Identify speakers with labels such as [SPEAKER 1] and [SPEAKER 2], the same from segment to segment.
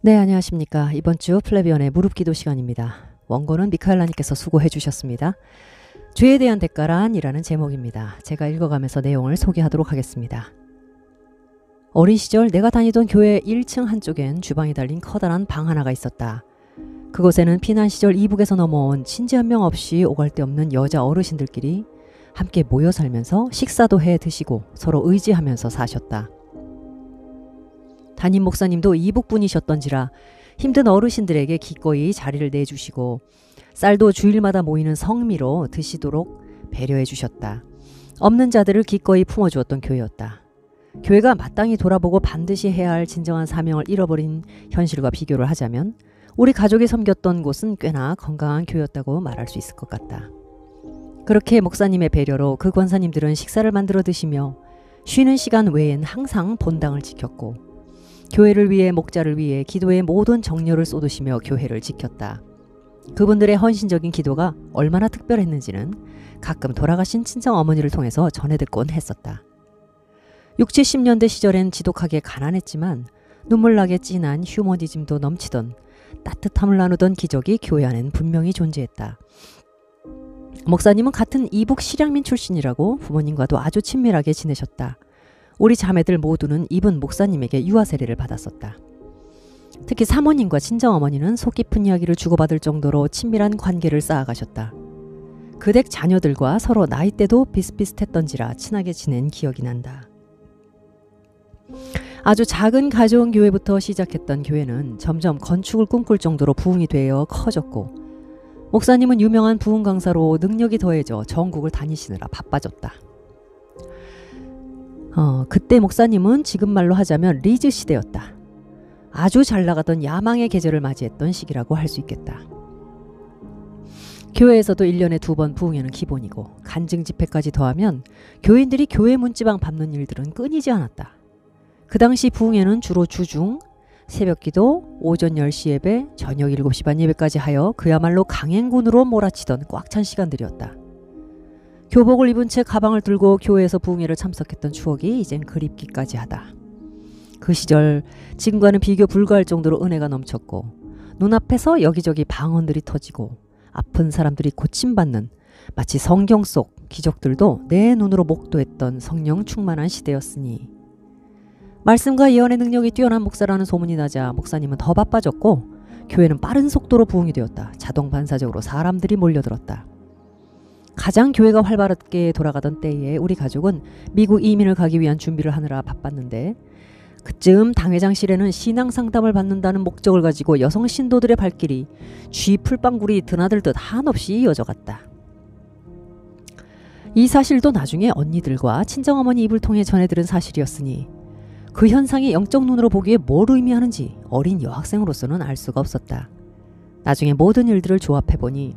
[SPEAKER 1] 네, 안녕하십니까. 이번 주 플래비언의 무릎 기도 시간입니다. 원고는 미카엘라님께서 수고해 주셨습니다. 죄에 대한 대가란이라는 제목입니다. 제가 읽어가면서 내용을 소개하도록 하겠습니다. 어린 시절 내가 다니던 교회 1층 한쪽엔 주방이 달린 커다란 방 하나가 있었다. 그곳에는 피난 시절 이북에서 넘어온 친지 한 명 없이 오갈 데 없는 여자 어르신들끼리 함께 모여 살면서 식사도 해 드시고 서로 의지하면서 사셨다. 담임 목사님도 이북분이셨던지라 힘든 어르신들에게 기꺼이 자리를 내주시고 쌀도 주일마다 모이는 성미로 드시도록 배려해 주셨다. 없는 자들을 기꺼이 품어주었던 교회였다. 교회가 마땅히 돌아보고 반드시 해야 할 진정한 사명을 잃어버린 현실과 비교를 하자면 우리 가족이 섬겼던 곳은 꽤나 건강한 교회였다고 말할 수 있을 것 같다. 그렇게 목사님의 배려로 그 권사님들은 식사를 만들어 드시며 쉬는 시간 외엔 항상 본당을 지켰고 교회를 위해 목자를 위해 기도에 모든 정열을 쏟으시며 교회를 지켰다. 그분들의 헌신적인 기도가 얼마나 특별했는지는 가끔 돌아가신 친정어머니를 통해서 전해 듣곤 했었다. 60, 70년대 시절엔 지독하게 가난했지만 눈물나게 진한 휴머니즘도 넘치던 따뜻함을 나누던 기적이 교회 안엔 분명히 존재했다. 목사님은 같은 이북 실향민 출신이라고 부모님과도 아주 친밀하게 지내셨다. 우리 자매들 모두는 이분 목사님에게 유아 세례를 받았었다. 특히 사모님과 친정어머니는 속 깊은 이야기를 주고받을 정도로 친밀한 관계를 쌓아가셨다. 그댁 자녀들과 서로 나이대도 비슷비슷했던지라 친하게 지낸 기억이 난다. 아주 작은 가정 교회부터 시작했던 교회는 점점 건축을 꿈꿀 정도로 부흥이 되어 커졌고 목사님은 유명한 부흥 강사로 능력이 더해져 전국을 다니시느라 바빠졌다. 그때 목사님은 지금 말로 하자면 리즈 시대였다. 아주 잘 나가던 야망의 계절을 맞이했던 시기라고 할 수 있겠다. 교회에서도 1년에 2번 부흥회는 기본이고 간증 집회까지 더하면 교인들이 교회 문지방 밟는 일들은 끊이지 않았다. 그 당시 부흥회는 주로 주중, 새벽기도, 오전 10시 예배, 저녁 7시 반 예배까지 하여 그야말로 강행군으로 몰아치던 꽉 찬 시간들이었다. 교복을 입은 채 가방을 들고 교회에서 부흥회를 참석했던 추억이 이젠 그립기까지 하다. 그 시절 지금과는 비교 불가할 정도로 은혜가 넘쳤고 눈앞에서 여기저기 방언들이 터지고 아픈 사람들이 고침받는 마치 성경 속 기적들도 내 눈으로 목도했던 성령 충만한 시대였으니 말씀과 예언의 능력이 뛰어난 목사라는 소문이 나자 목사님은 더 바빠졌고 교회는 빠른 속도로 부흥이 되었다. 자동 반사적으로 사람들이 몰려들었다. 가장 교회가 활발하게 돌아가던 때에 우리 가족은 미국 이민을 가기 위한 준비를 하느라 바빴는데 그쯤 당회장실에는 신앙 상담을 받는다는 목적을 가지고 여성 신도들의 발길이 쥐 풀방울이 드나들듯 한없이 이어져 갔다. 이 사실도 나중에 언니들과 친정어머니 입을 통해 전해들은 사실이었으니 그 현상이 영적 눈으로 보기에 뭘 의미하는지 어린 여학생으로서는 알 수가 없었다. 나중에 모든 일들을 조합해보니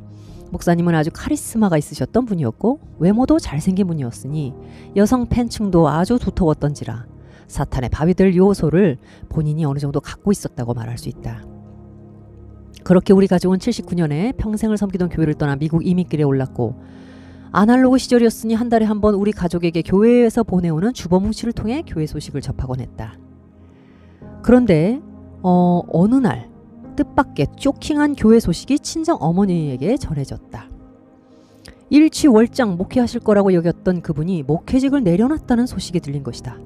[SPEAKER 1] 목사님은 아주 카리스마가 있으셨던 분이었고 외모도 잘생긴 분이었으니 여성 팬층도 아주 두터웠던지라 사탄의 밥이 될 요소를 본인이 어느 정도 갖고 있었다고 말할 수 있다. 그렇게 우리 가족은 79년에 평생을 섬기던 교회를 떠나 미국 이민길에 올랐고 아날로그 시절이었으니 한 달에 한 번 우리 가족에게 교회에서 보내오는 주보뭉치를 통해 교회 소식을 접하곤 했다. 그런데 어느 날 뜻밖의 쇼킹한 교회 소식이 친정 어머니에게 전해졌다. 일취월장 목회하실 거라고 여겼던 그분이 목회직을 내려놨다는 소식이 들린 것이다.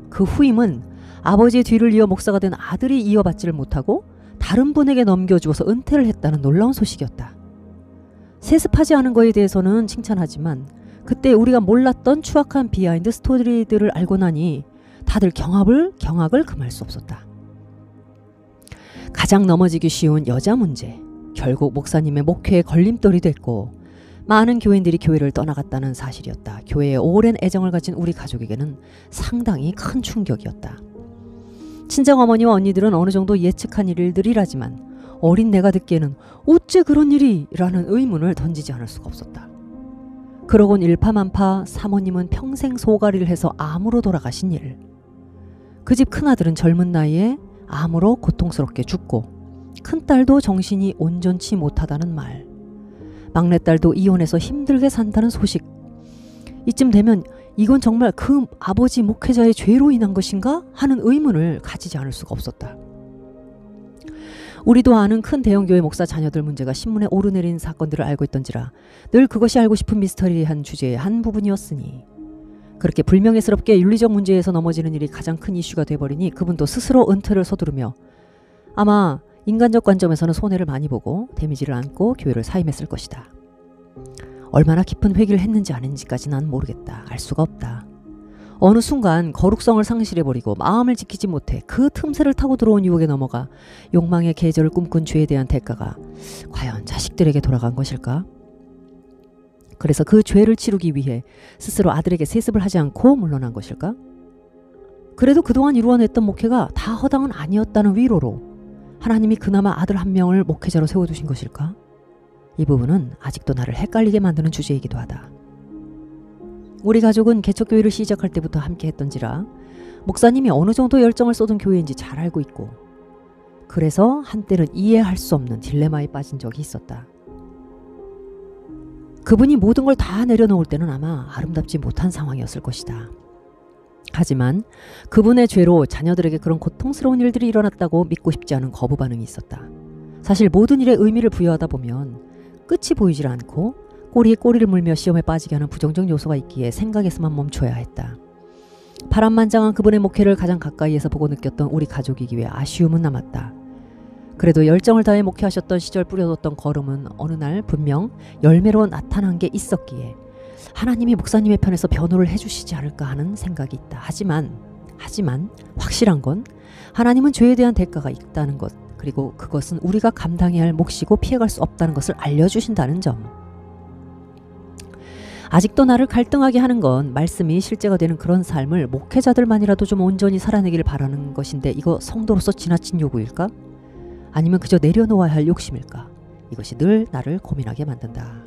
[SPEAKER 1] 그 후임은 아버지의 뒤를 이어 목사가 된 아들이 이어받지를 못하고 다른 분에게 넘겨주어서 은퇴를 했다는 놀라운 소식이었다. 세습하지 않은 거에 대해서는 칭찬하지만 그때 우리가 몰랐던 추악한 비하인드 스토리들을 알고 나니 다들 경악을 금할 수 없었다. 가장 넘어지기 쉬운 여자 문제, 결국 목사님의 목회의 걸림돌이 됐고 많은 교인들이 교회를 떠나갔다는 사실이었다. 교회에 오랜 애정을 가진 우리 가족에게는 상당히 큰 충격이었다. 친정어머니와 언니들은 어느 정도 예측한 일들이라지만 어린 내가 듣기에는 어째 그런 일이? 라는 의문을 던지지 않을 수가 없었다. 그러곤 일파만파 사모님은 평생 소가리를 해서 암으로 돌아가신 일. 그 집 큰아들은 젊은 나이에 암으로 고통스럽게 죽고 큰딸도 정신이 온전치 못하다는 말. 막내딸도 이혼해서 힘들게 산다는 소식. 이쯤 되면 이건 정말 그 아버지 목회자의 죄로 인한 것인가 하는 의문을 가지지 않을 수가 없었다. 우리도 아는 큰 대형교회 목사 자녀들 문제가 신문에 오르내린 사건들을 알고 있던지라 늘 그것이 알고 싶은 미스터리한 주제의 한 부분이었으니 그렇게 불명예스럽게 윤리적 문제에서 넘어지는 일이 가장 큰 이슈가 돼버리니 그분도 스스로 은퇴를 서두르며 아마 인간적 관점에서는 손해를 많이 보고 데미지를 안고 교회를 사임했을 것이다. 얼마나 깊은 회개를 했는지 안 했는지까지 난 모르겠다. 알 수가 없다. 어느 순간 거룩성을 상실해버리고 마음을 지키지 못해 그 틈새를 타고 들어온 유혹에 넘어가 욕망의 계절을 꿈꾼 죄에 대한 대가가 과연 자식들에게 돌아간 것일까? 그래서 그 죄를 치르기 위해 스스로 아들에게 세습을 하지 않고 물러난 것일까? 그래도 그동안 이루어냈던 목회가 다 허당은 아니었다는 위로로 하나님이 그나마 아들 한 명을 목회자로 세워두신 것일까? 이 부분은 아직도 나를 헷갈리게 만드는 주제이기도 하다. 우리 가족은 개척교회를 시작할 때부터 함께 했던지라 목사님이 어느 정도 열정을 쏟은 교회인지 잘 알고 있고 그래서 한때는 이해할 수 없는 딜레마에 빠진 적이 있었다. 그분이 모든 걸 다 내려놓을 때는 아마 아름답지 못한 상황이었을 것이다. 하지만 그분의 죄로 자녀들에게 그런 고통스러운 일들이 일어났다고 믿고 싶지 않은 거부 반응이 있었다. 사실 모든 일에 의미를 부여하다 보면 끝이 보이질 않고 꼬리에 꼬리를 물며 시험에 빠지게 하는 부정적 요소가 있기에 생각에서만 멈춰야 했다. 파란만장한 그분의 목회를 가장 가까이에서 보고 느꼈던 우리 가족이기에 아쉬움은 남았다. 그래도 열정을 다해 목회하셨던 시절 뿌려뒀던 걸음은 어느 날 분명 열매로 나타난 게 있었기에 하나님이 목사님의 편에서 변호를 해주시지 않을까 하는 생각이 있다. 하지만 확실한 건 하나님은 죄에 대한 대가가 있다는 것, 그리고 그것은 우리가 감당해야 할 몫이고 피해갈 수 없다는 것을 알려주신다는 점. 아직도 나를 갈등하게 하는 건 말씀이 실제가 되는 그런 삶을 목회자들만이라도 좀 온전히 살아내기를 바라는 것인데 이거 성도로서 지나친 요구일까? 아니면 그저 내려놓아야 할 욕심일까? 이것이 늘 나를 고민하게 만든다.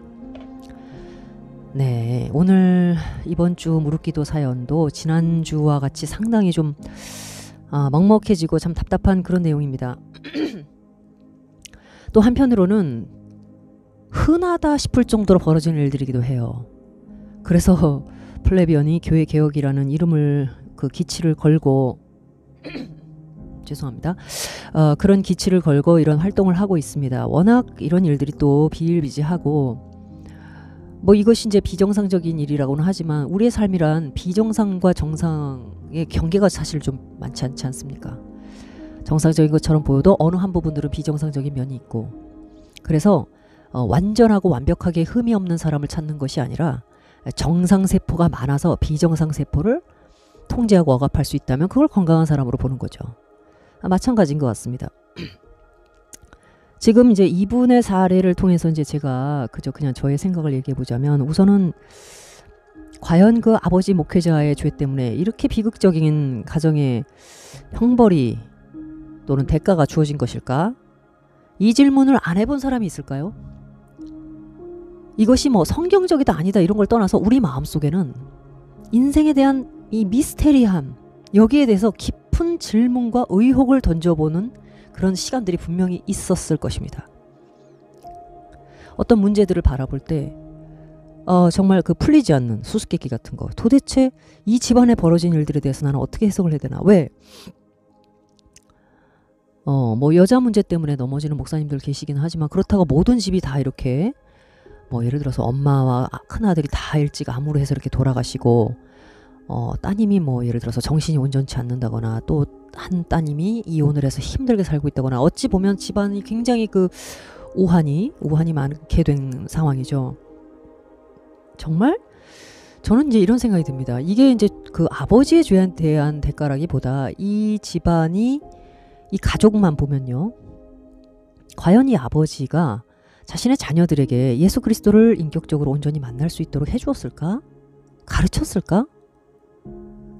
[SPEAKER 1] 네, 오늘 이번 주 무릇기도 사연도 지난주와 같이 상당히 좀 먹먹해지고 참 답답한 그런 내용입니다. 또 한편으로는 흔하다 싶을 정도로 벌어지는 일들이기도 해요. 그래서 플레비언이 교회 개혁이라는 이름을 그 기치를 걸고 죄송합니다. 그런 기치를 걸고 이런 활동을 하고 있습니다. 워낙 이런 일들이 또 비일비재하고 뭐 이것이 이제 비정상적인 일이라고는 하지만 우리의 삶이란 비정상과 정상의 경계가 사실 좀 많지 않지 않습니까? 정상적인 것처럼 보여도 어느 한 부분들은 비정상적인 면이 있고 그래서 완전하고 완벽하게 흠이 없는 사람을 찾는 것이 아니라 정상세포가 많아서 비정상세포를 통제하고 억압할 수 있다면 그걸 건강한 사람으로 보는 거죠. 마찬가지인 것 같습니다. 지금 이제 이분의 사례를 통해서 이제 제가 그냥 저의 생각을 얘기해 보자면 우선은 과연 그 아버지 목회자의 죄 때문에 이렇게 비극적인 가정의 형벌이 또는 대가가 주어진 것일까? 이 질문을 안 해본 사람이 있을까요? 이것이 뭐 성경적이다 아니다 이런 걸 떠나서 우리 마음속에는 인생에 대한 이 미스테리함 여기에 대해서 깊은 질문과 의혹을 던져보는 그런 시간들이 분명히 있었을 것입니다. 어떤 문제들을 바라볼 때 정말 그 풀리지 않는 수수께끼 같은 거 도대체 이 집안에 벌어진 일들에 대해서 나는 어떻게 해석을 해야 되나 왜 뭐 여자 문제 때문에 넘어지는 목사님들 계시긴 하지만 그렇다고 모든 집이 다 이렇게 뭐 예를 들어서 엄마와 큰아들이 다 일찍 암으로 해서 이렇게 돌아가시고 따님이 뭐 예를 들어서 정신이 온전치 않는다거나 또 한 따님이 이혼을 해서 힘들게 살고 있다거나 어찌 보면 집안이 굉장히 그 우환이 많게 된 상황이죠. 정말 저는 이제 이런 생각이 듭니다. 이게 이제 그 아버지의 죄에 대한 대가라기보다 이 집안이 이 가족만 보면요. 과연 이 아버지가 자신의 자녀들에게 예수 그리스도를 인격적으로 온전히 만날 수 있도록 해주었을까? 가르쳤을까?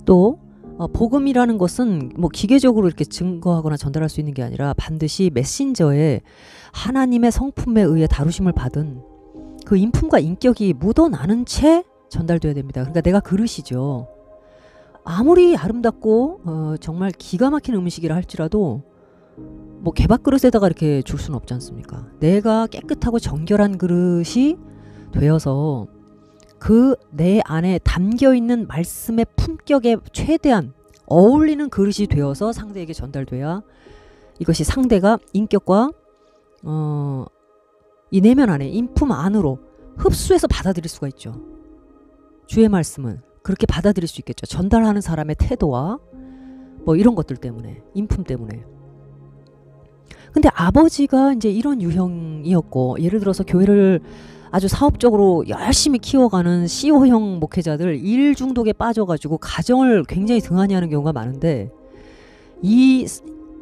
[SPEAKER 1] 또 복음이라는 것은 뭐 기계적으로 이렇게 증거하거나 전달할 수 있는 게 아니라 반드시 메신저에 하나님의 성품에 의해 다루심을 받은 그 인품과 인격이 묻어나는 채 전달돼야 됩니다. 그러니까 내가 그릇이죠. 아무리 아름답고 정말 기가 막힌 음식이라 할지라도 뭐 개밥그릇에다가 이렇게 줄 수는 없지 않습니까? 내가 깨끗하고 정결한 그릇이 되어서 그 내 안에 담겨있는 말씀의 품격에 최대한 어울리는 그릇이 되어서 상대에게 전달돼야 이것이 상대가 인격과 이 내면 안에 인품 안으로 흡수해서 받아들일 수가 있죠. 주의 말씀은 그렇게 받아들일 수 있겠죠. 전달하는 사람의 태도와 뭐 이런 것들 때문에, 인품 때문에. 근데 아버지가 이제 이런 유형이었고, 예를 들어서 교회를 아주 사업적으로 열심히 키워가는 CEO형 목회자들 일 중독에 빠져가지고 가정을 굉장히 등한히 하는 경우가 많은데, 이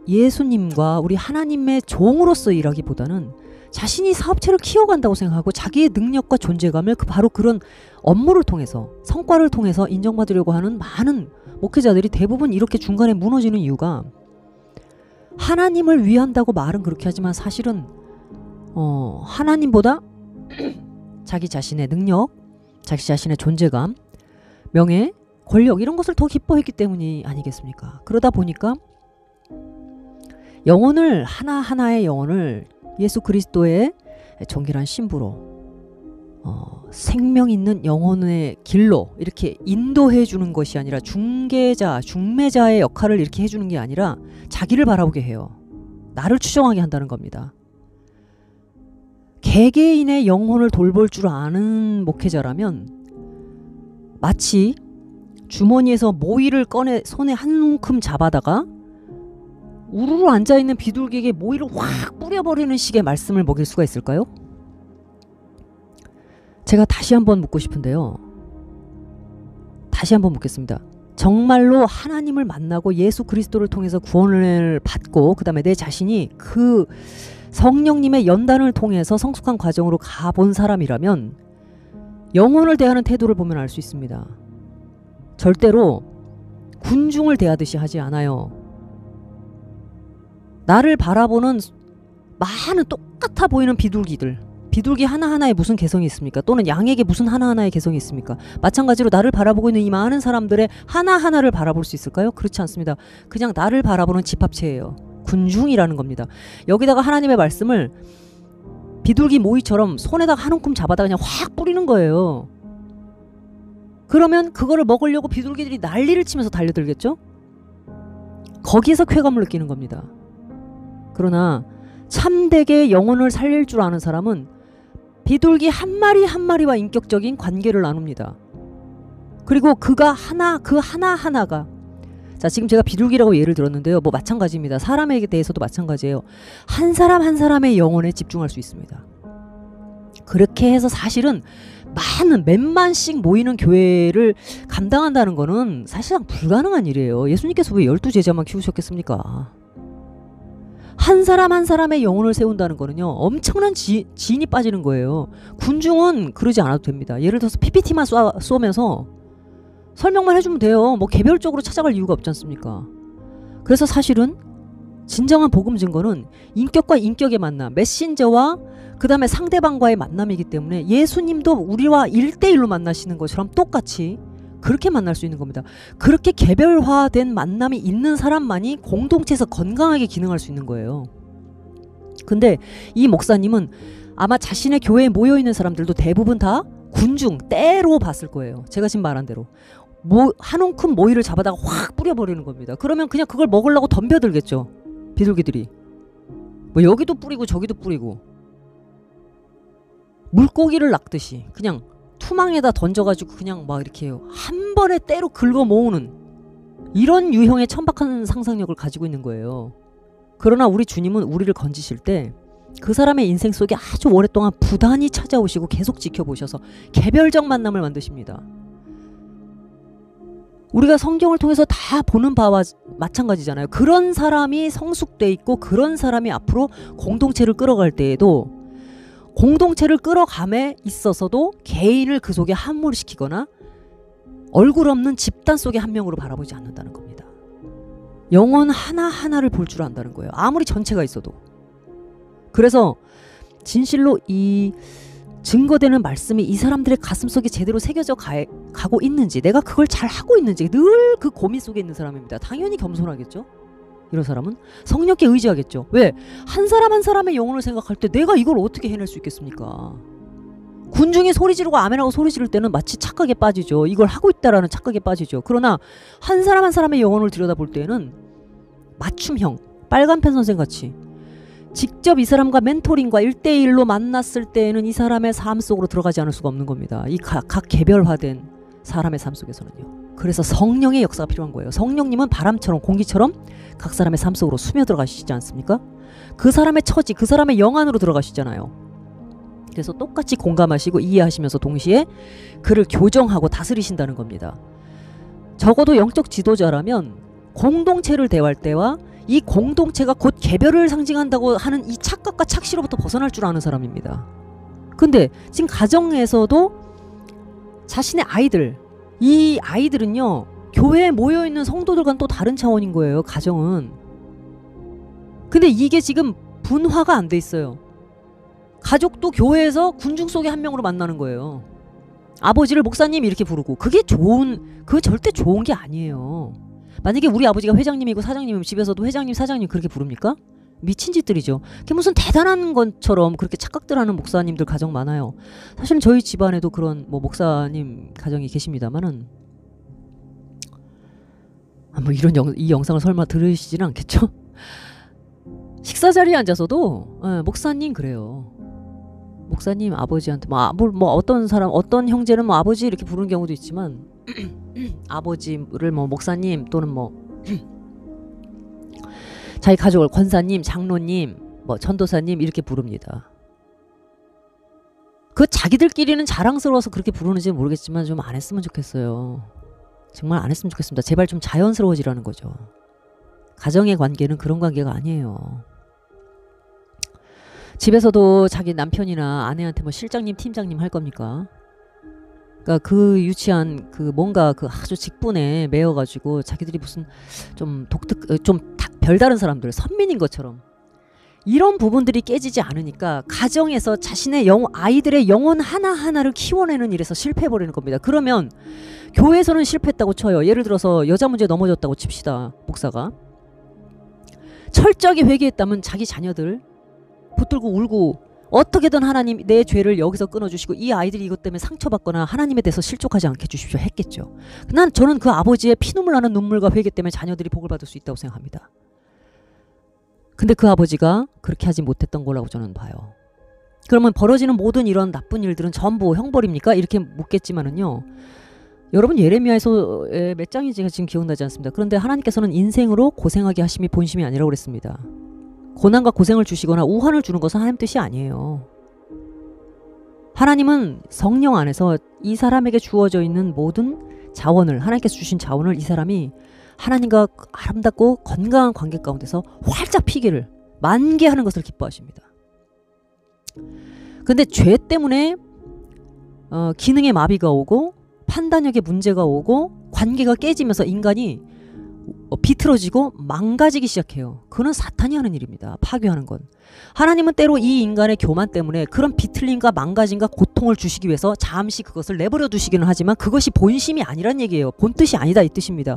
[SPEAKER 1] 예수님과 우리 하나님의 종으로서 일하기보다는 자신이 사업체를 키워간다고 생각하고 자기의 능력과 존재감을 바로 그런 업무를 통해서, 성과를 통해서 인정받으려고 하는 많은 목회자들이 대부분 이렇게 중간에 무너지는 이유가, 하나님을 위한다고 말은 그렇게 하지만 사실은 하나님보다 자기 자신의 능력, 자기 자신의 존재감, 명예, 권력 이런 것을 더 기뻐했기 때문이 아니겠습니까? 그러다 보니까 영혼을, 하나하나의 영혼을 예수 그리스도의 정결한 신부로 생명 있는 영혼의 길로 이렇게 인도해 주는 것이 아니라, 중개자, 중매자의 역할을 이렇게 해주는 게 아니라 자기를 바라보게 해요. 나를 추종하게 한다는 겁니다. 개개인의 영혼을 돌볼 줄 아는 목회자라면 마치 주머니에서 모이를 꺼내 손에 한 움큼 잡아다가 우르르 앉아있는 비둘기에게 모이를 확 뿌려버리는 식의 말씀을 먹일 수가 있을까요? 제가 다시 한번 묻고 싶은데요. 다시 한번 묻겠습니다. 정말로 하나님을 만나고 예수 그리스도를 통해서 구원을 받고 그 다음에 내 자신이 그 성령님의 연단을 통해서 성숙한 과정으로 가본 사람이라면 영혼을 대하는 태도를 보면 알 수 있습니다. 절대로 군중을 대하듯이 하지 않아요. 나를 바라보는 많은 똑같아 보이는 비둘기 하나하나에 무슨 개성이 있습니까? 또는 양에게 무슨 하나하나의 개성이 있습니까? 마찬가지로 나를 바라보고 있는 이 많은 사람들의 하나하나를 바라볼 수 있을까요? 그렇지 않습니다. 그냥 나를 바라보는 집합체예요. 군중이라는 겁니다. 여기다가 하나님의 말씀을 비둘기 모이처럼 손에다가 한 움큼 잡아다 그냥 확 뿌리는 거예요. 그러면 그거를 먹으려고 비둘기들이 난리를 치면서 달려들겠죠? 거기에서 쾌감을 느끼는 겁니다. 그러나 참되게 영혼을 살릴 줄 아는 사람은 비둘기 한 마리 한 마리와 인격적인 관계를 나눕니다. 그리고 그 하나하나가, 자, 지금 제가 비둘기라고 예를 들었는데요. 뭐 마찬가지입니다. 사람에게 대해서도 마찬가지예요. 한 사람 한 사람의 영혼에 집중할 수 있습니다. 그렇게 해서 사실은 많은 몇만씩 모이는 교회를 감당한다는 거는 사실상 불가능한 일이에요. 예수님께서 왜 12제자만 키우셨겠습니까? 한 사람 한 사람의 영혼을 세운다는 거는요, 엄청난 지인이 빠지는 거예요. 군중은 그러지 않아도 됩니다. 예를 들어서 PPT만 쏘면서 설명만 해주면 돼요. 뭐 개별적으로 찾아갈 이유가 없지 않습니까? 그래서 사실은 진정한 복음 증거는 인격과 인격의 만남, 메신저와 그 다음에 상대방과의 만남이기 때문에 예수님도 우리와 1대1로 만나시는 것처럼 똑같이 그렇게 만날 수 있는 겁니다. 그렇게 개별화된 만남이 있는 사람만이 공동체에서 건강하게 기능할 수 있는 거예요. 근데 이 목사님은 아마 자신의 교회에 모여있는 사람들도 대부분 다 군중, 때로 봤을 거예요. 제가 지금 말한 대로. 한 움큼 모이를 잡아다가 확 뿌려버리는 겁니다. 그러면 그냥 그걸 먹으려고 덤벼들겠죠. 비둘기들이. 뭐 여기도 뿌리고 저기도 뿌리고. 물고기를 낚듯이 그냥 투망에다 던져가지고 그냥 막 이렇게 한 번에 때로 긁어 모으는 이런 유형의 천박한 상상력을 가지고 있는 거예요. 그러나 우리 주님은 우리를 건지실 때 그 사람의 인생 속에 아주 오랫동안 부단히 찾아오시고 계속 지켜보셔서 개별적 만남을 만드십니다. 우리가 성경을 통해서 다 보는 바와 마찬가지잖아요. 그런 사람이 성숙돼 있고 그런 사람이 앞으로 공동체를 끌어갈 때에도 공동체를 끌어감에 있어서도 개인을 그 속에 함몰시키거나 얼굴 없는 집단 속의 한 명으로 바라보지 않는다는 겁니다. 영혼 하나하나를 볼 줄 안다는 거예요. 아무리 전체가 있어도. 그래서 진실로 이 증거되는 말씀이 이 사람들의 가슴속에 제대로 새겨져 가고 있는지, 내가 그걸 잘 하고 있는지 늘 그 고민 속에 있는 사람입니다. 당연히 겸손하겠죠. 이런 사람은 성령께 의지하겠죠. 왜? 한 사람 한 사람의 영혼을 생각할 때 내가 이걸 어떻게 해낼 수 있겠습니까? 군중이 소리 지르고 아멘하고 소리 지를 때는 마치 착각에 빠지죠. 이걸 하고 있다라는 착각에 빠지죠. 그러나 한 사람 한 사람의 영혼을 들여다볼 때는 맞춤형, 빨간펜 선생 같이 직접 이 사람과 멘토링과 1대1로 만났을 때에는 이 사람의 삶 속으로 들어가지 않을 수가 없는 겁니다. 이 각 개별화된 사람의 삶 속에서는요. 그래서 성령의 역사가 필요한 거예요. 성령님은 바람처럼 공기처럼 각 사람의 삶 속으로 스며들어가시지 않습니까? 그 사람의 처지, 그 사람의 영안으로 들어가시잖아요. 그래서 똑같이 공감하시고 이해하시면서 동시에 그를 교정하고 다스리신다는 겁니다. 적어도 영적 지도자라면 공동체를 대할 때와 이 공동체가 곧 개별을 상징한다고 하는 이 착각과 착시로부터 벗어날 줄 아는 사람입니다. 근데 지금 가정에서도 자신의 아이들, 이 아이들은요 교회에 모여있는 성도들과는 또 다른 차원인 거예요. 가정은. 근데 이게 지금 분화가 안 돼 있어요. 가족도 교회에서 군중 속의 한 명으로 만나는 거예요. 아버지를 목사님 이렇게 부르고 그게 그거 절대 좋은 게 아니에요. 만약에 우리 아버지가 회장님이고 사장님이면 집에서도 회장님 사장님 그렇게 부릅니까? 미친 짓들이죠. 그게 무슨 대단한 것처럼 그렇게 착각들 하는 목사님들 가정 많아요. 사실은 저희 집안에도 그런 뭐 목사님 가정이 계십니다만은 뭐 이 영상을 설마 들으시지는 않겠죠? 식사 자리에 앉아서도 목사님 그래요. 목사님 아버지한테 뭐 어떤 사람 어떤 형제는 뭐 아버지 이렇게 부르는 경우도 있지만 아버지를 뭐 목사님 또는 뭐 자기 가족을 권사님, 장로님, 뭐 전도사님 이렇게 부릅니다. 그 자기들끼리는 자랑스러워서 그렇게 부르는지 모르겠지만 좀 안 했으면 좋겠어요. 정말 안 했으면 좋겠습니다. 제발 좀 자연스러워지라는 거죠. 가정의 관계는 그런 관계가 아니에요. 집에서도 자기 남편이나 아내한테 뭐 실장님, 팀장님 할 겁니까? 그러니까 그 유치한 그 뭔가 그 아주 직분에 매여가지고 자기들이 무슨 좀 별다른 사람들, 선민인 것처럼 이런 부분들이 깨지지 않으니까 가정에서 자신의 아이들의 영혼 하나하나를 키워내는 일에서 실패해버리는 겁니다. 그러면 교회에서는 실패했다고 쳐요. 예를 들어서 여자 문제 넘어졌다고 칩시다. 목사가. 철저하게 회개했다면 자기 자녀들 붙들고 울고 어떻게든 하나님 내 죄를 여기서 끊어주시고 이 아이들이 이것 때문에 상처받거나 하나님에 대해서 실족하지 않게 해주십시오 했겠죠. 저는 그 아버지의 피눈물 나는 눈물과 회개 때문에 자녀들이 복을 받을 수 있다고 생각합니다. 근데 그 아버지가 그렇게 하지 못했던 거라고 저는 봐요. 그러면 벌어지는 모든 이런 나쁜 일들은 전부 형벌입니까? 이렇게 묻겠지만은요. 여러분 예레미야에서 몇 장인지가 지금 기억나지 않습니다. 그런데 하나님께서는 인생으로 고생하게 하심이 본심이 아니라고 그랬습니다. 고난과 고생을 주시거나 우환을 주는 것은 하나님 뜻이 아니에요. 하나님은 성령 안에서 이 사람에게 주어져 있는 모든 자원을 하나님께서 주신 자원을 이 사람이 하나님과 아름답고 건강한 관계 가운데서 활짝 피기를 만개하는 것을 기뻐하십니다. 근데 죄 때문에 기능의 마비가 오고 판단력에 문제가 오고 관계가 깨지면서 인간이 비틀어지고 망가지기 시작해요. 그건 사탄이 하는 일입니다. 파괴하는 건. 하나님은 때로 이 인간의 교만 때문에 그런 비틀림과 망가짐과 고통을 주시기 위해서 잠시 그것을 내버려 두시기는 하지만 그것이 본심이 아니란 얘기예요. 본뜻이 아니다 이 뜻입니다.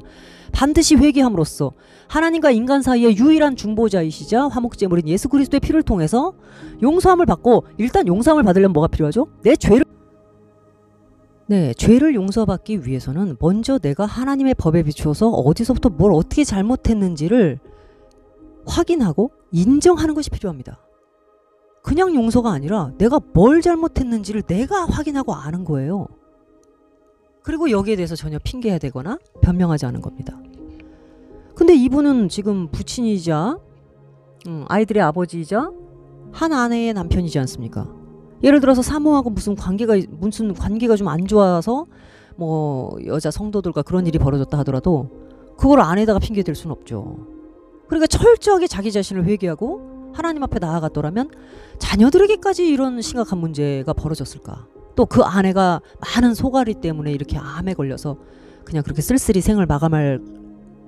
[SPEAKER 1] 반드시 회개함으로써 하나님과 인간 사이의 유일한 중보자이시자 화목제물인 예수 그리스도의 피를 통해서 용서함을 받고 일단 용서함을 받으려면 뭐가 필요하죠? 죄를 용서받기 위해서는 먼저 내가 하나님의 법에 비추어서 어디서부터 뭘 어떻게 잘못했는지를 확인하고 인정하는 것이 필요합니다. 그냥 용서가 아니라 내가 뭘 잘못했는지를 내가 확인하고 아는 거예요. 그리고 여기에 대해서 전혀 핑계야 되거나 변명하지 않은 겁니다. 근데 이분은 지금 부친이자 아이들의 아버지이자 한 아내의 남편이지 않습니까? 예를 들어서 사모하고 무슨 관계가 좀 안 좋아서 뭐 여자 성도들과 그런 일이 벌어졌다 하더라도 그걸 아내다가 핑계 댈 수는 없죠. 그러니까 철저하게 자기 자신을 회개하고 하나님 앞에 나아갔더라면 자녀들에게까지 이런 심각한 문제가 벌어졌을까? 또 그 아내가 많은 소가리 때문에 이렇게 암에 걸려서 그냥 그렇게 쓸쓸히 생을 마감을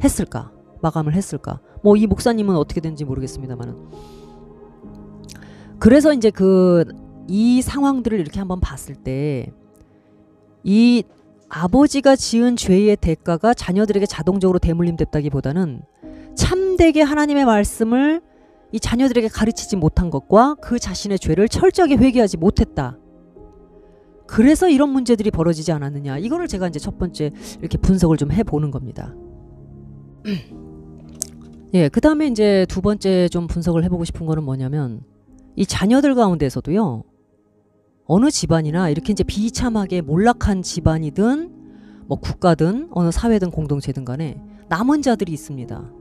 [SPEAKER 1] 했을까? 뭐 이 목사님은 어떻게 된지 모르겠습니다만은. 그래서 이제 이 상황들을 이렇게 한번 봤을 때 이 아버지가 지은 죄의 대가가 자녀들에게 자동적으로 대물림됐다기보다는 참되게 하나님의 말씀을 이 자녀들에게 가르치지 못한 것과 그 자신의 죄를 철저하게 회개하지 못했다. 그래서 이런 문제들이 벌어지지 않았느냐. 이거를 제가 이제 첫 번째 이렇게 분석을 좀 해보는 겁니다. 예, 그 다음에 이제 두 번째 좀 분석을 해보고 싶은 거는 뭐냐면 이 자녀들 가운데서도요. 어느 집안이나 이렇게 이제 비참하게 몰락한 집안이든 뭐 국가든 어느 사회든 공동체든 간에 남은 자들이 있습니다.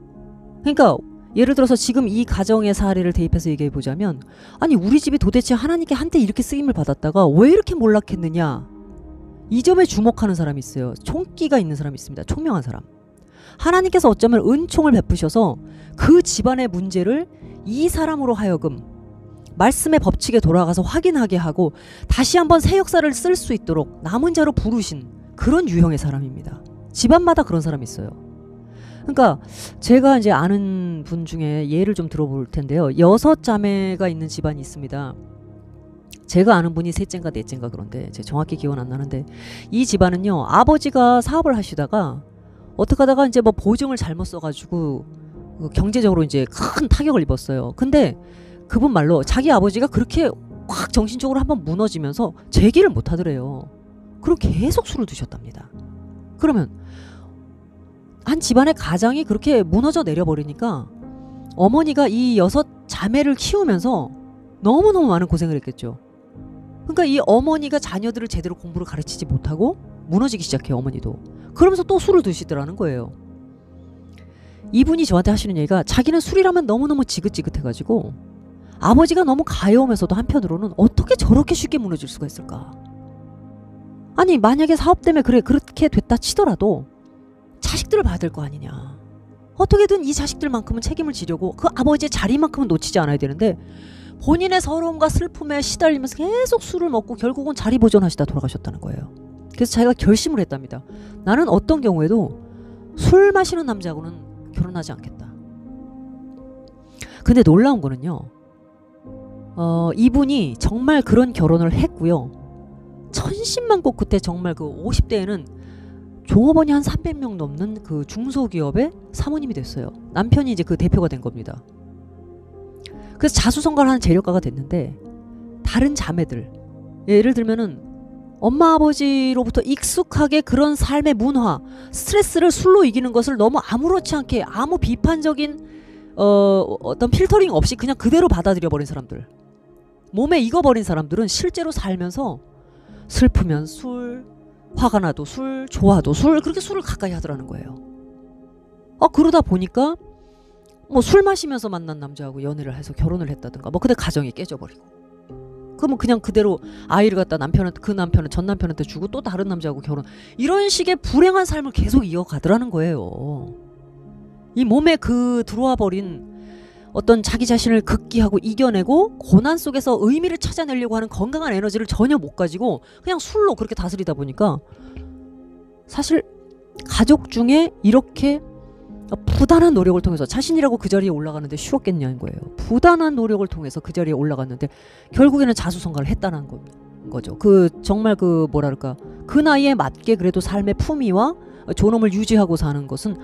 [SPEAKER 1] 그러니까 예를 들어서 지금 이 가정의 사례를 대입해서 얘기해 보자면 아니 우리 집이 도대체 하나님께 한때 이렇게 쓰임을 받았다가 왜 이렇게 몰락했느냐 이 점에 주목하는 사람이 있어요. 총기가 있는 사람이 있습니다. 총명한 사람. 하나님께서 어쩌면 은총을 베푸셔서 그 집안의 문제를 이 사람으로 하여금 말씀의 법칙에 돌아가서 확인하게 하고 다시 한번 새 역사를 쓸 수 있도록 남은 자로 부르신 그런 유형의 사람입니다. 집안마다 그런 사람이 있어요. 그러니까 제가 이제 아는 분 중에 예를 좀 들어볼 텐데요. 6자매가 있는 집안이 있습니다. 제가 아는 분이 셋째인가 넷째인가 그런데 제가 정확히 기억은 안 나는데 이 집안은요. 아버지가 사업을 하시다가 어떻게 하다가 이제 뭐 보증을 잘못 써가지고 경제적으로 이제 큰 타격을 입었어요. 근데 그분 말로 자기 아버지가 그렇게 확 정신적으로 한번 무너지면서 재기를 못 하더래요. 그리고 계속 술을 드셨답니다. 그러면 한 집안의 가장이 그렇게 무너져 내려버리니까 어머니가 이 6자매를 키우면서 너무너무 많은 고생을 했겠죠. 그러니까 이 어머니가 자녀들을 제대로 공부를 가르치지 못하고 무너지기 시작해요. 어머니도. 그러면서 또 술을 드시더라는 거예요. 이분이 저한테 하시는 얘기가 자기는 술이라면 너무너무 지긋지긋해가지고 아버지가 너무 가여우면서도 한편으로는 어떻게 저렇게 쉽게 무너질 수가 있을까. 아니 만약에 사업 때문에 그렇게 됐다 치더라도 자식들을 봐야 될 거 아니냐. 어떻게든 이 자식들만큼은 책임을 지려고 그 아버지의 자리만큼은 놓치지 않아야 되는데 본인의 서러움과 슬픔에 시달리면서 계속 술을 먹고 결국은 자리 보존하시다 돌아가셨다는 거예요. 그래서 자기가 결심을 했답니다. 나는 어떤 경우에도 술 마시는 남자하고는 결혼하지 않겠다. 근데 놀라운 거는요. 이분이 정말 그런 결혼을 했고요. 천신만고 끝에 정말 그 50대에는 종업원이 한 300명 넘는 그 중소기업의 사모님이 됐어요. 남편이 이제 그 대표가 된 겁니다. 그래서 자수성가를 하는 재력가가 됐는데 다른 자매들 예를 들면은 엄마 아버지로부터 익숙하게 그런 삶의 문화 스트레스를 술로 이기는 것을 너무 아무렇지 않게 아무 비판적인 어떤 필터링 없이 그냥 그대로 받아들여 버린 사람들 몸에 익어버린 사람들은 실제로 살면서 슬프면 술 화가 나도 술 좋아도 술 그렇게 술을 가까이 하더라는 거예요. 그러다 보니까 뭐 술 마시면서 만난 남자하고 연애를 해서 결혼을 했다든가 뭐 근데 가정이 깨져버리고 그러면 그냥 그대로 아이를 갖다 그 남편은 전 남편한테 주고 또 다른 남자하고 결혼 이런 식의 불행한 삶을 계속 이어가더라는 거예요. 이 몸에 그 들어와 버린 어떤 자기 자신을 극기하고 이겨내고 고난 속에서 의미를 찾아내려고 하는 건강한 에너지를 전혀 못 가지고 그냥 술로 그렇게 다스리다 보니까 사실 가족 중에 이렇게 부단한 노력을 통해서 자신이라고 그 자리에 올라가는데 쉬웠겠냐는 거예요. 부단한 노력을 통해서 그 자리에 올라갔는데 결국에는 자수성가를 했다는 거죠. 그 정말 그 뭐랄까 그 나이에 맞게 그래도 삶의 품위와 존엄을 유지하고 사는 것은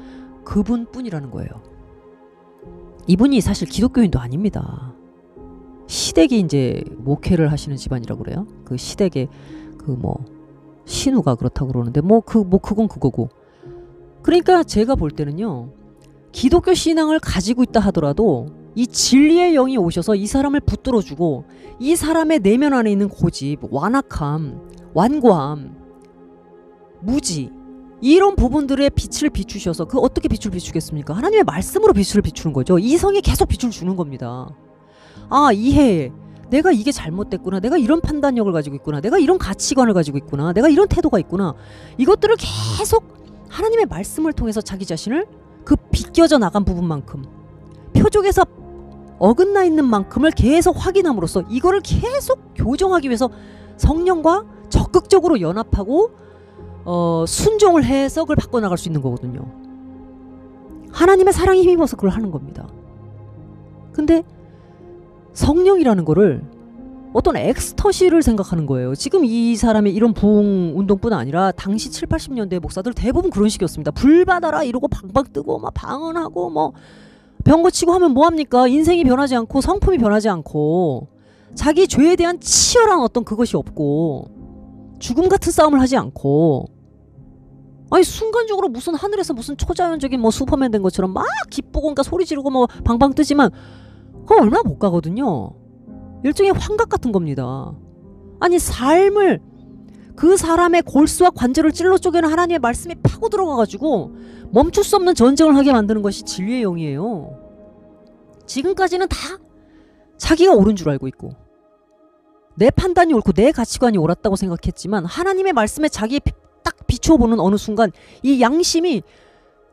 [SPEAKER 1] 그분뿐이라는 거예요. 이분이 사실 기독교인도 아닙니다. 시댁이 이제 목회를 하시는 집안이라고 그래요. 그 시댁의 그 뭐 신우가 그렇다고 그러는데 그건 그거고. 그러니까 제가 볼 때는요. 기독교 신앙을 가지고 있다 하더라도 이 진리의 영이 오셔서 이 사람을 붙들어주고 이 사람의 내면 안에 있는 고집, 완악함, 완고함, 무지 이런 부분들의 빛을 비추셔서 그 어떻게 빛을 비추겠습니까? 하나님의 말씀으로 빛을 비추는 거죠. 이성에 계속 빛을 주는 겁니다. 이해해. 내가 이게 잘못됐구나. 내가 이런 판단력을 가지고 있구나. 내가 이런 가치관을 가지고 있구나. 내가 이런 태도가 있구나. 이것들을 계속 하나님의 말씀을 통해서 자기 자신을 그 비껴져 나간 부분만큼 표적에서 어긋나 있는 만큼을 계속 확인함으로써 이거를 계속 교정하기 위해서 성령과 적극적으로 연합하고 순종을 해서 그걸 바꿔나갈 수 있는 거거든요. 하나님의 사랑에 힘입어서 그걸 하는 겁니다. 근데 성령이라는 거를 어떤 엑스터시를 생각하는 거예요. 지금 이 사람의 이런 부흥 운동뿐 아니라 당시 7, 80년대 목사들 대부분 그런 식이었습니다. 불 받아라 이러고 방방 뜨고 막 방언하고 뭐 병거 치고 하면 뭐합니까? 인생이 변하지 않고 성품이 변하지 않고 자기 죄에 대한 치열한 어떤 그것이 없고 죽음 같은 싸움을 하지 않고 아니 순간적으로 무슨 하늘에서 무슨 초자연적인 뭐 슈퍼맨 된 것처럼 막 기쁘고 그러니까 소리 지르고 뭐 방방 뜨지만 그거 얼마 못 가거든요. 일종의 환각 같은 겁니다. 아니 삶을 그 사람의 골수와 관절을 찔러 쪼개는 하나님의 말씀이 파고 들어가가지고 멈출 수 없는 전쟁을 하게 만드는 것이 진리의 영이에요. 지금까지는 다 자기가 옳은 줄 알고 있고 내 판단이 옳고 내 가치관이 옳았다고 생각했지만 하나님의 말씀에 자기 딱 비춰보는 어느 순간 이 양심이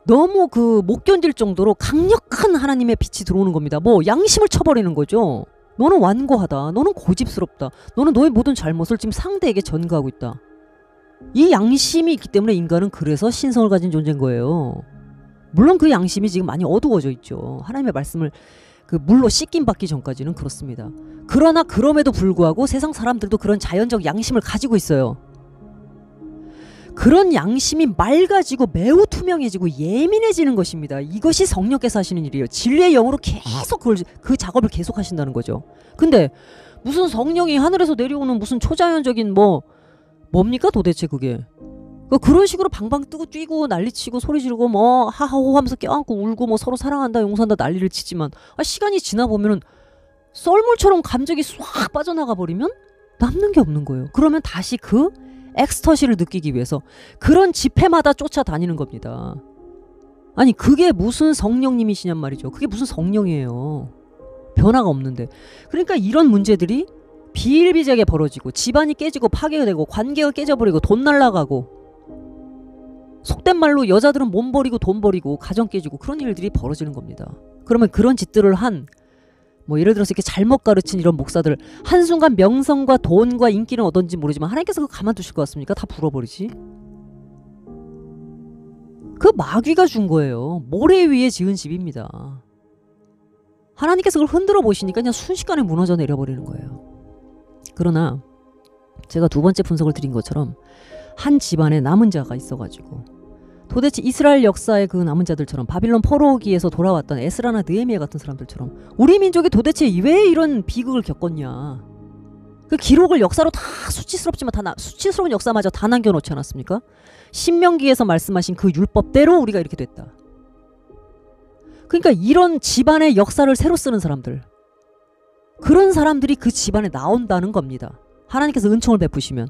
[SPEAKER 1] 너무 못 견딜 정도로 강력한 하나님의 빛이 들어오는 겁니다. 뭐 양심을 쳐버리는 거죠. 너는 완고하다. 너는 고집스럽다. 너는 너의 모든 잘못을 지금 상대에게 전가하고 있다. 이 양심이 있기 때문에 인간은 그래서 신성을 가진 존재인 거예요. 물론 그 양심이 지금 많이 어두워져 있죠. 하나님의 말씀을 물로 씻김 받기 전까지는 그렇습니다. 그러나 그럼에도 불구하고 세상 사람들도 그런 자연적 양심을 가지고 있어요. 그런 양심이 맑아지고 매우 투명해지고 예민해지는 것입니다. 이것이 성령께서 하시는 일이에요. 진리의 영으로 계속 그 작업을 계속 하신다는 거죠. 근데 무슨 성령이 하늘에서 내려오는 무슨 초자연적인 뭡니까 도대체 그게. 그런 식으로 방방 뜨고 뛰고 난리치고 소리 지르고 뭐 하하호 하면서 껴안고 울고 뭐 서로 사랑한다 용서한다 난리를 치지만 시간이 지나 보면은 썰물처럼 감정이 싹 빠져나가 버리면 남는 게 없는 거예요. 그러면 다시 그 엑스터시를 느끼기 위해서 그런 집회마다 쫓아다니는 겁니다. 아니 그게 무슨 성령님이시냔 말이죠. 그게 무슨 성령이에요. 변화가 없는데. 그러니까 이런 문제들이 비일비재하게 벌어지고 집안이 깨지고 파괴가 되고 관계가 깨져버리고 돈 날라가고 속된 말로 여자들은 몸 버리고 돈 버리고 가정 깨지고 그런 일들이 벌어지는 겁니다. 그러면 그런 짓들을 예를 들어서 이렇게 잘못 가르친 이런 목사들 한순간 명성과 돈과 인기는 얻었는지 모르지만 하나님께서 그거 가만두실 것 같습니까? 다 불어버리지. 그 마귀가 준 거예요. 모래 위에 지은 집입니다. 하나님께서 그걸 흔들어 보시니까 그냥 순식간에 무너져 내려버리는 거예요. 그러나 제가 두 번째 분석을 드린 것처럼 한 집안에 남은 자가 있어가지고 도대체 이스라엘 역사의 그 남은 자들처럼 바빌론 포로기에서 돌아왔던 에스라나 느헤미야 같은 사람들처럼 우리 민족이 도대체 왜 이런 비극을 겪었냐. 그 기록을 역사로 다 수치스럽지만 수치스러운 역사마저 다 남겨놓지 않았습니까? 신명기에서 말씀하신 그 율법대로 우리가 이렇게 됐다. 그러니까 이런 집안의 역사를 새로 쓰는 사람들, 그런 사람들이 그 집안에 나온다는 겁니다. 하나님께서 은총을 베푸시면.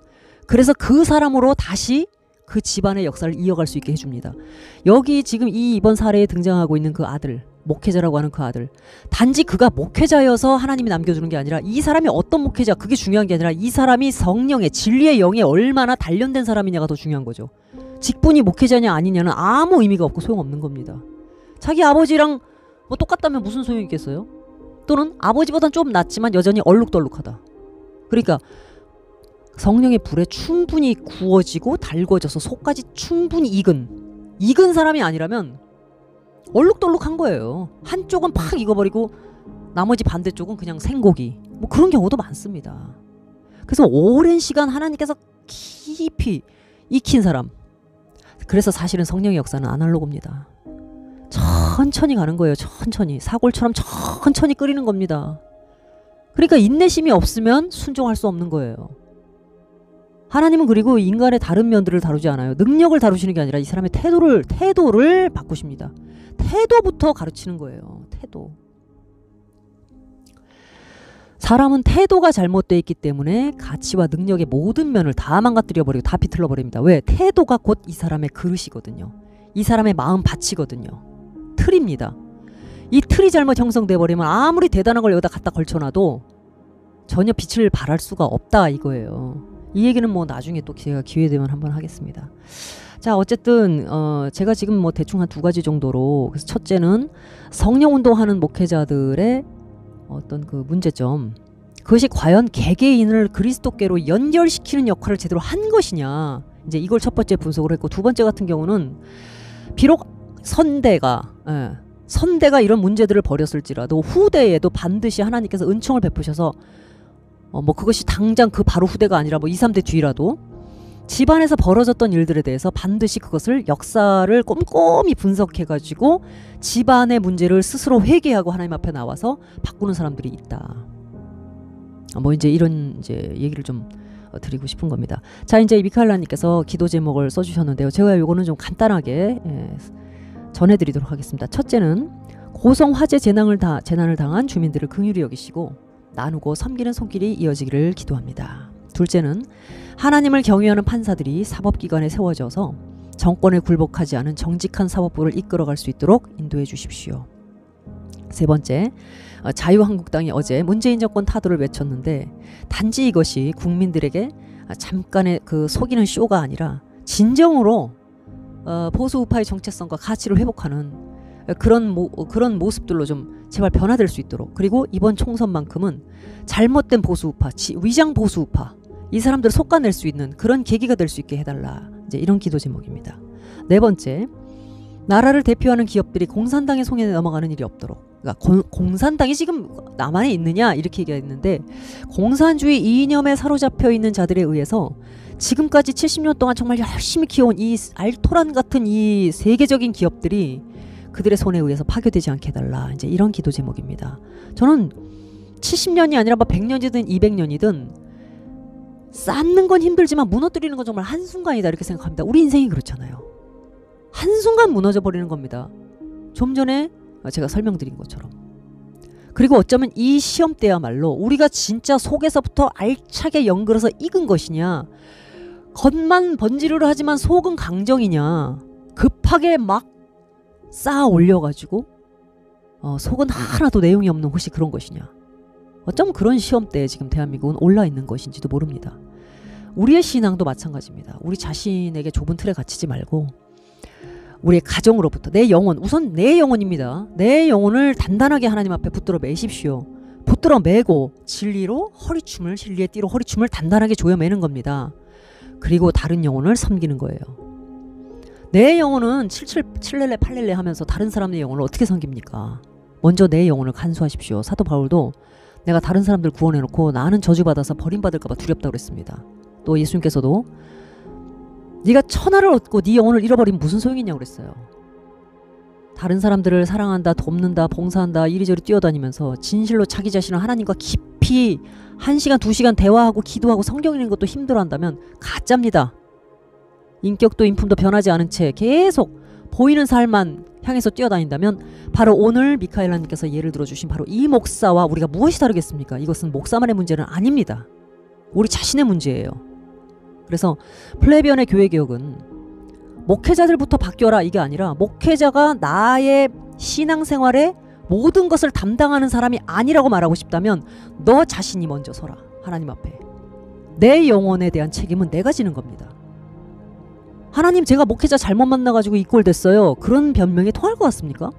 [SPEAKER 1] 그래서 그 사람으로 다시 그 집안의 역사를 이어갈 수 있게 해줍니다. 여기 지금 이번 사례에 등장하고 있는 그 아들, 목회자라고 하는 그 아들, 단지 그가 목회자여서 하나님이 남겨주는 게 아니라 이 사람이 어떤 목회자, 그게 중요한 게 아니라 이 사람이 성령의 진리의 영에 얼마나 단련된 사람이냐가 더 중요한 거죠. 직분이 목회자냐 아니냐는 아무 의미가 없고 소용없는 겁니다. 자기 아버지랑 똑같다면 무슨 소용이 있겠어요? 또는 아버지보단 좀 낫지만 여전히 얼룩덜룩하다. 그러니까 성령의 불에 충분히 구워지고 달궈져서 속까지 충분히 익은 사람이 아니라면 얼룩덜룩한 거예요. 한쪽은 팍 익어버리고 나머지 반대쪽은 그냥 생고기. 그런 경우도 많습니다. 그래서 오랜 시간 하나님께서 깊이 익힌 사람. 그래서 사실은 성령의 역사는 아날로그입니다. 천천히 가는 거예요. 천천히. 사골처럼 천천히 끓이는 겁니다. 그러니까 인내심이 없으면 순종할 수 없는 거예요. 하나님은 그리고 인간의 다른 면들을 다루지 않아요. 능력을 다루시는 게 아니라 이 사람의 태도를 바꾸십니다. 태도부터 가르치는 거예요. 태도. 사람은 태도가 잘못되어 있기 때문에 가치와 능력의 모든 면을 다 망가뜨려버리고 다 비틀어버립니다. 왜? 태도가 곧 이 사람의 그릇이거든요. 이 사람의 마음 밭이거든요. 틀입니다. 이 틀이 잘못 형성돼버리면 아무리 대단한 걸 여기다 갖다 걸쳐놔도 전혀 빛을 발할 수가 없다 이거예요. 이 얘기는 나중에 또 제가 기회 되면 한번 하겠습니다. 자, 어쨌든 제가 지금 대충 한 두 가지 정도로, 그래서 첫째는 성령 운동하는 목회자들의 어떤 그 문제점, 그것이 과연 개개인을 그리스도께로 연결시키는 역할을 제대로 한 것이냐, 이제 이걸 첫 번째 분석을 했고, 두 번째 같은 경우는 비록 선대가 이런 문제들을 벌였을지라도 후대에도 반드시 하나님께서 은총을 베푸셔서 그것이 당장 그 바로 후대가 아니라 2, 3대 뒤라도 집안에서 벌어졌던 일들에 대해서 반드시 그것을 역사를 꼼꼼히 분석해가지고 집안의 문제를 스스로 회개하고 하나님 앞에 나와서 바꾸는 사람들이 있다. 이제 이런 얘기를 좀 드리고 싶은 겁니다. 자, 이제 미카엘라님께서 기도 제목을 써주셨는데요. 제가 요거는 좀 간단하게 전해드리도록 하겠습니다. 첫째는 고성 화재 재난을 당한 주민들을 긍휼히 여기시고 나누고 섬기는 손길이 이어지기를 기도합니다. 둘째는 하나님을 경외하는 판사들이 사법기관에 세워져서 정권에 굴복하지 않은 정직한 사법부를 이끌어갈 수 있도록 인도해 주십시오. 세 번째, 자유한국당이 어제 문재인 정권 타도를 외쳤는데 단지 이것이 국민들에게 잠깐의 그 속이는 쇼가 아니라 진정으로 보수 우파의 정체성과 가치를 회복하는 그런 모습들로 좀 제발 변화될 수 있도록, 그리고 이번 총선만큼은 잘못된 보수 우파, 위장 보수 우파, 이 사람들을 솎아낼 수 있는 그런 계기가 될 수 있게 해달라. 이제 이런 기도 제목입니다. 네 번째, 나라를 대표하는 기업들이 공산당의 손에 넘어가는 일이 없도록. 그러니까 공산당이 지금 남한에 있느냐 이렇게 얘기했는데, 공산주의 이념에 사로잡혀 있는 자들에 의해서 지금까지 70년 동안 정말 열심히 키워온 이 알토란 같은 이 세계적인 기업들이 그들의 손에 의해서 파괴되지 않게 해달라. 이제 이런 기도 제목입니다. 저는 70년이 아니라 100년이든 200년이든 쌓는 건 힘들지만 무너뜨리는 건 정말 한순간이다 이렇게 생각합니다. 우리 인생이 그렇잖아요. 한순간 무너져 버리는 겁니다. 좀 전에 제가 설명드린 것처럼. 그리고 어쩌면 이 시험 때야말로 우리가 진짜 속에서부터 알차게 연결해서 익은 것이냐, 겉만 번지르르 하지만 속은 강정이냐, 급하게 막 쌓아 올려가지고 속은 하나도 내용이 없는 혹시 그런 것이냐. 어쩌면 그런 시험대에 지금 대한민국은 올라 있는 것인지도 모릅니다. 우리의 신앙도 마찬가지입니다. 우리 자신에게 좁은 틀에 갇히지 말고 우리의 가정으로부터 내 영혼, 우선 내 영혼입니다. 내 영혼을 단단하게 하나님 앞에 붙들어 매십시오. 붙들어 매고 진리로 허리춤을, 진리의 띠로 허리춤을 단단하게 조여매는 겁니다. 그리고 다른 영혼을 섬기는 거예요. 내 영혼은 7렐레 8렐레 하면서 다른 사람의 영혼을 어떻게 섬깁니까? 먼저 내 영혼을 간수하십시오. 사도 바울도 내가 다른 사람들 구원해놓고 나는 저주받아서 버림받을까 봐 두렵다고 그랬습니다. 또 예수님께서도 네가 천하를 얻고 네 영혼을 잃어버리면 무슨 소용이 있냐고 그랬어요. 다른 사람들을 사랑한다, 돕는다, 봉사한다 이리저리 뛰어다니면서 진실로 자기 자신을 하나님과 깊이 1시간 2시간 대화하고 기도하고 성경 읽는 것도 힘들어한다면 가짜입니다. 인격도 인품도 변하지 않은 채 계속 보이는 삶만 향해서 뛰어다닌다면 바로 오늘 미카엘라님께서 예를 들어주신 바로 이 목사와 우리가 무엇이 다르겠습니까? 이것은 목사만의 문제는 아닙니다. 우리 자신의 문제예요. 그래서 플레비언의 교회개혁은 목회자들부터 바뀌어라 이게 아니라 목회자가 나의 신앙생활에 모든 것을 담당하는 사람이 아니라고 말하고 싶다면 너 자신이 먼저 서라. 하나님 앞에. 내 영혼에 대한 책임은 내가 지는 겁니다. 하나님, 제가 목회자 잘못 만나가지고 이 꼴 됐어요. 그런 변명이 통할 것 같습니까?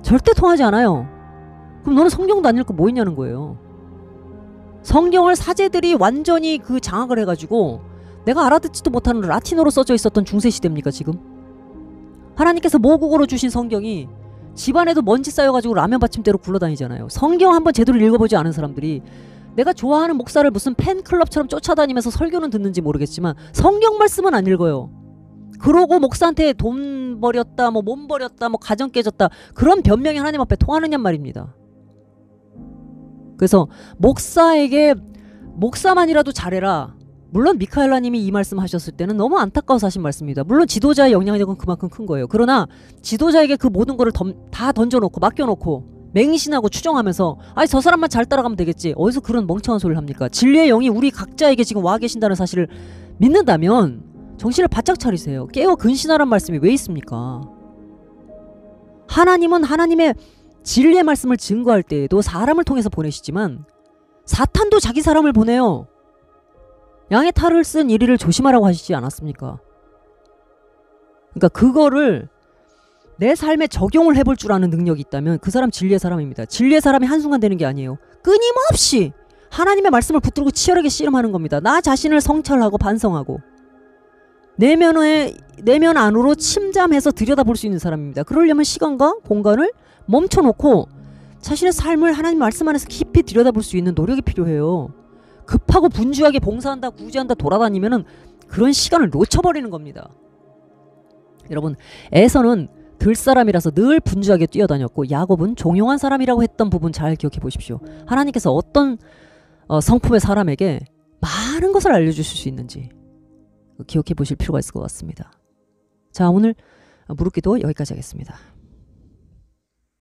[SPEAKER 1] 절대 통하지 않아요. 그럼 너는 성경도 안 읽고 뭐 있냐는 거예요. 성경을 사제들이 완전히 그 장악을 해가지고 내가 알아듣지도 못하는 라틴어로 써져 있었던 중세시대입니까 지금? 하나님께서 모국어로 주신 성경이 집안에도 먼지 쌓여가지고 라면 받침대로 굴러다니잖아요. 성경 한번 제대로 읽어보지 않은 사람들이 내가 좋아하는 목사를 무슨 팬클럽처럼 쫓아다니면서 설교는 듣는지 모르겠지만 성경 말씀은 안 읽어요. 그러고 목사한테 돈 버렸다, 뭐 몸 버렸다, 뭐 가정 깨졌다, 그런 변명이 하나님 앞에 통하느냐 말입니다. 그래서 목사에게 목사만이라도 잘해라. 물론 미카엘라님이 이 말씀 하셨을 때는 너무 안타까워서 하신 말씀입니다. 물론 지도자의 영향력은 그만큼 큰 거예요. 그러나 지도자에게 그 모든 거를 다 던져놓고 맡겨놓고 맹신하고 추정하면서 아니 저 사람만 잘 따라가면 되겠지. 어디서 그런 멍청한 소리를 합니까? 진리의 영이 우리 각자에게 지금 와 계신다는 사실을 믿는다면 정신을 바짝 차리세요. 깨어 근신하란 말씀이 왜 있습니까? 하나님은 하나님의 진리의 말씀을 증거할 때에도 사람을 통해서 보내시지만 사탄도 자기 사람을 보내요. 양의 탈을 쓴 이리를 조심하라고 하시지 않았습니까? 그러니까 그거를 내 삶에 적용을 해볼 줄 아는 능력이 있다면 그 사람 진리의 사람입니다. 진리의 사람이 한순간 되는 게 아니에요. 끊임없이 하나님의 말씀을 붙들고 치열하게 씨름하는 겁니다. 나 자신을 성찰하고 반성하고 내면 안으로 침잠해서 들여다볼 수 있는 사람입니다. 그러려면 시간과 공간을 멈춰놓고 자신의 삶을 하나님 말씀 안에서 깊이 들여다볼 수 있는 노력이 필요해요. 급하고 분주하게 봉사한다, 구제한다 돌아다니면은 그런 시간을 놓쳐버리는 겁니다. 여러분, 에서는 들사람이라서 늘 분주하게 뛰어다녔고 야곱은 종용한 사람이라고 했던 부분 잘 기억해 보십시오. 하나님께서 어떤 성품의 사람에게 많은 것을 알려주실 수 있는지 기억해 보실 필요가 있을 것 같습니다. 자, 오늘 무릎기도 여기까지 하겠습니다.